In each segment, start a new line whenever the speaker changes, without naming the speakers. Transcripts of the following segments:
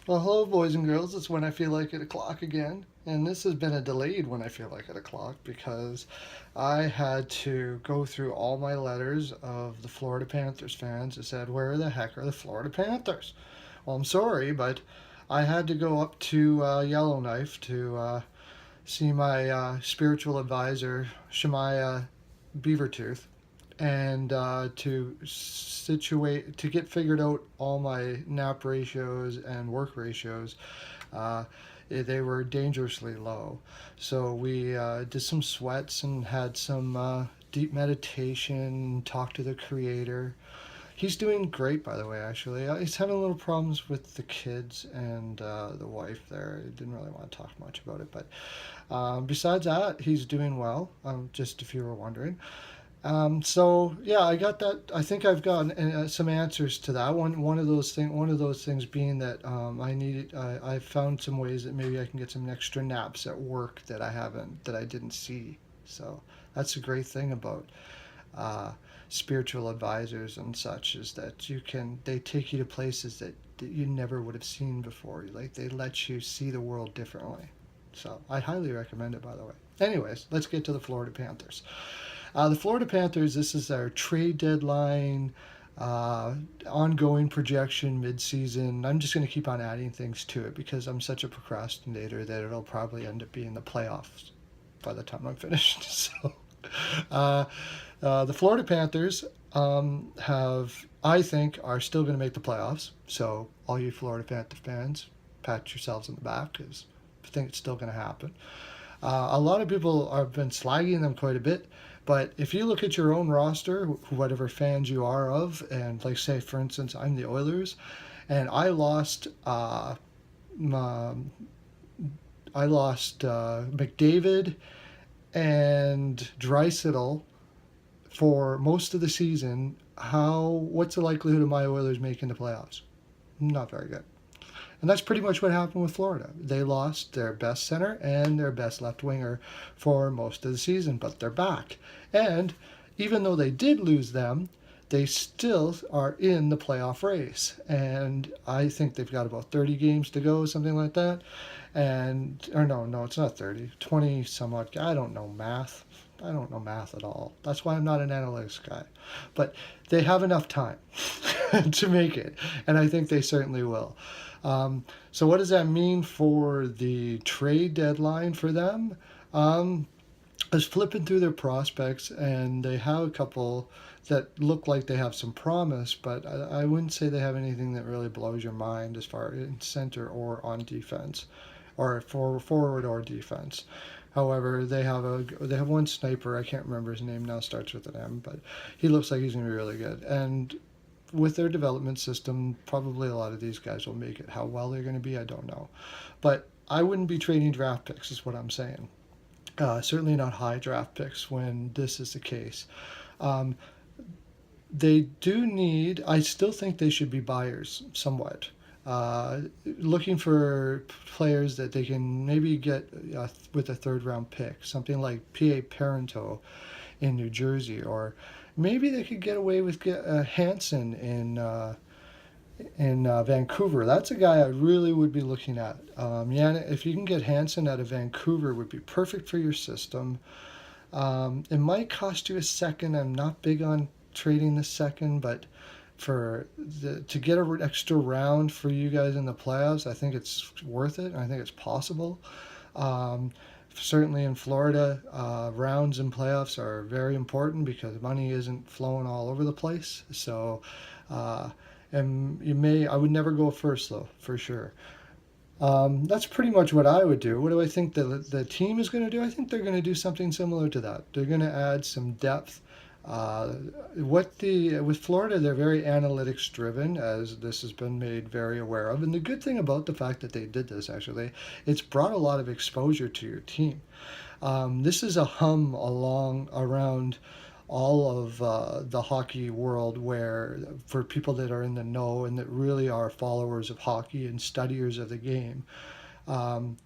Well, hello, boys and girls. It's when I feel like it o'clock again. And this has been a delayed when I feel like it o'clock because I had to go through all my letters of the Florida Panthers fans that said, "Where the heck are the Florida Panthers?" Well, I'm sorry, but I had to go up to Yellowknife to see my spiritual advisor, Shemaiah Beavertooth, and to get figured out all my nap ratios and work ratios. uh, they were dangerously low. So we did some sweats and had some deep meditation, talked to the creator. He's doing great, by the way, actually. He's having a little problems with the kids and the wife there. I didn't really want to talk much about it, but besides that, he's doing well, just if you were wondering. So yeah, I got that. I think I've gotten some answers to that. One of those things being that I needed. I found some ways that maybe I can get some extra naps at work that I didn't see. So that's a great thing about uh, spiritual advisors and such, is that they take you to places that you never would have seen before. Like, they let you see the world differently. So I highly recommend it, by the way. Anyways, let's get to the Florida Panthers. The Florida Panthers, this is our trade deadline, uh, ongoing projection midseason. I'm just going to keep on adding things to it because I'm such a procrastinator that it'll probably end up being the playoffs by the time I'm finished. So, uh, the Florida Panthers I think, are still going to make the playoffs. So, all you Florida Panther fans, pat yourselves on the back because I think it's still going to happen. A lot of people have been slagging them quite a bit, but if you look at your own roster, whatever fans you are of, and like, say, for instance, I'm the Oilers, and um, I lost McDavid and Draisaitl for most of the season. What's the likelihood of my Oilers making the playoffs? Not very good. And that's pretty much what happened with Florida. They lost their best center and their best left winger for most of the season, but they're back. And even though they did lose them, they still are in the playoff race. And I think they've got about 30 games to go, something like that. Or no, it's not 30, 20 some odd. I don't know math. I don't know math at all. That's why I'm not an analytics guy. But they have enough time to make it. And I think they certainly will. So what does that mean for the trade deadline for them? I was flipping through their prospects, and they have a couple that look like they have some promise, but I wouldn't say they have anything that really blows your mind as far in center or on defense, or forward or defense. However, they have one sniper. I can't remember his name now. Starts with an M, but he looks like he's going to be really good. And with their development system, probably a lot of these guys will make it. How well they're going to be, I don't know. But I wouldn't be trading draft picks, is what I'm saying. Certainly not high draft picks when this is the case. Um, they do need, I still think they should be buyers somewhat. Looking for players that they can maybe get with a third round pick, something like P.A. Parento in New Jersey, or maybe they could get away with Hansen in Vancouver. That's a guy I really would be looking at. Yeah, if you can get Hansen out of Vancouver, would be perfect for your system. It might cost you a second. I'm not big on trading the second, but to get an extra round for you guys in the playoffs, I think it's worth it. And I think it's possible. Um, Certainly in Florida, rounds in playoffs are very important because money isn't flowing all over the place. So, uh, and I would never go first though, for sure. That's pretty much what I would do. What do I think the team is going to do? I think they're going to do something similar to that. They're going to add some depth. Uh, with Florida, they're very analytics driven, as this has been made very aware of. And the good thing about the fact that they did this, actually, it's brought a lot of exposure to your team. This is a hum along around all of the hockey world, where for people that are in the know and that really are followers of hockey and studiers of the game, um,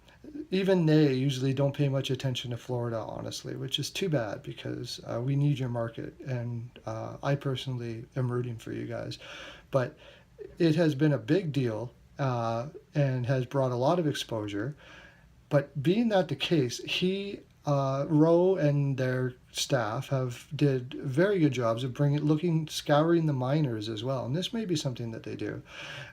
even they usually don't pay much attention to Florida, honestly, which is too bad because we need your market, and I personally am rooting for you guys. But it has been a big deal and has brought a lot of exposure. But being that the case, Rowe and their staff have did very good jobs of scouring the minors as well. And this may be something that they do,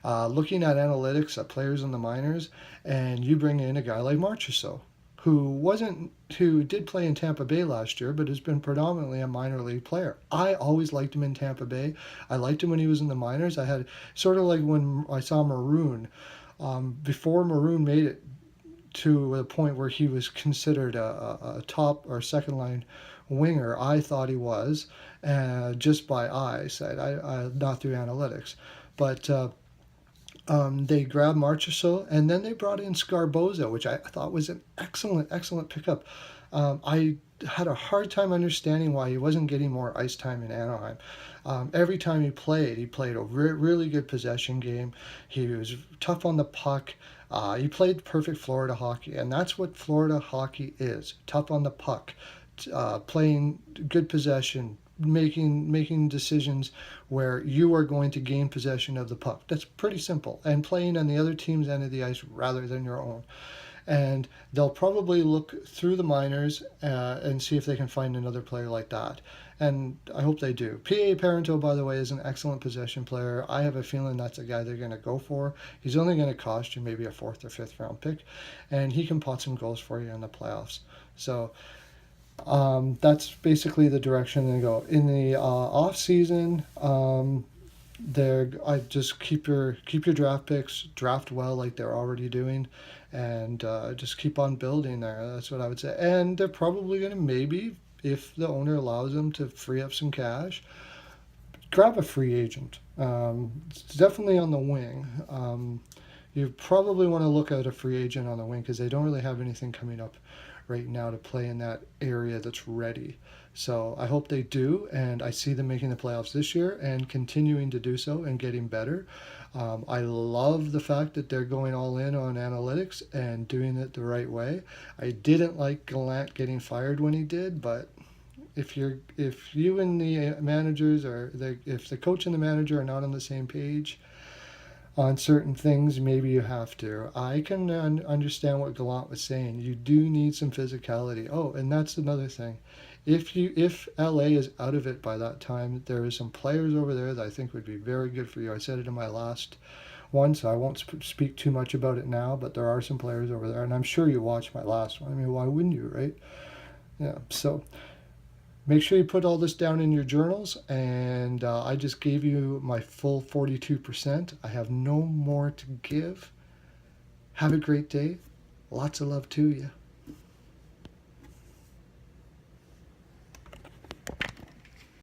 looking at analytics at players in the minors, and you bring in a guy like Marchessault, who did play in Tampa Bay last year, but has been predominantly a minor league player. I always liked him in Tampa Bay. I liked him when he was in the minors. I had sort of like when I saw Maroon. Before Maroon made it to the point where he was considered a top or second line winger, I thought he was, just by eyesight, not through analytics. But they grabbed Marchessault, and then they brought in Scarboza, which I thought was an excellent pickup. I had a hard time understanding why he wasn't getting more ice time in Anaheim. Every time he played a really good possession game. He was tough on the puck. He played perfect Florida hockey, and that's what Florida hockey is: tough on the puck, playing good possession, making decisions where you are going to gain possession of the puck. That's pretty simple, and playing on the other team's end of the ice rather than your own. And they'll probably look through the minors and see if they can find another player like that. And I hope they do. P.A. Parento, by the way, is an excellent possession player. I have a feeling that's a guy they're going to go for. He's only going to cost you maybe a fourth or fifth round pick, and he can pot some goals for you in the playoffs. So that's basically the direction they go. In the off season, I just keep your draft picks, draft well like they're already doing, and just keep on building there. That's what I would say. And they're probably going to, maybe if the owner allows them to free up some cash, grab a free agent. It's definitely on the wing. You probably want to look at a free agent on the wing because they don't really have anything coming up right now to play in that area that's ready. So I hope they do, and I see them making the playoffs this year and continuing to do so and getting better. I love the fact that they're going all in on analytics and doing it the right way. I didn't like Gallant getting fired when he did, but if you and the managers if the coach and the manager are not on the same page on certain things, maybe you have to. I can understand what Gallant was saying. You do need some physicality. Oh, and that's another thing. If LA is out of it by that time, there is some players over there that I think would be very good for you. I said it in my last one, so I won't speak too much about it now, but there are some players over there, and I'm sure you watched my last one. I mean, why wouldn't you, right? Yeah, so make sure you put all this down in your journals, and I just gave you my full 42%. I have no more to give. Have a great day. Lots of love to you.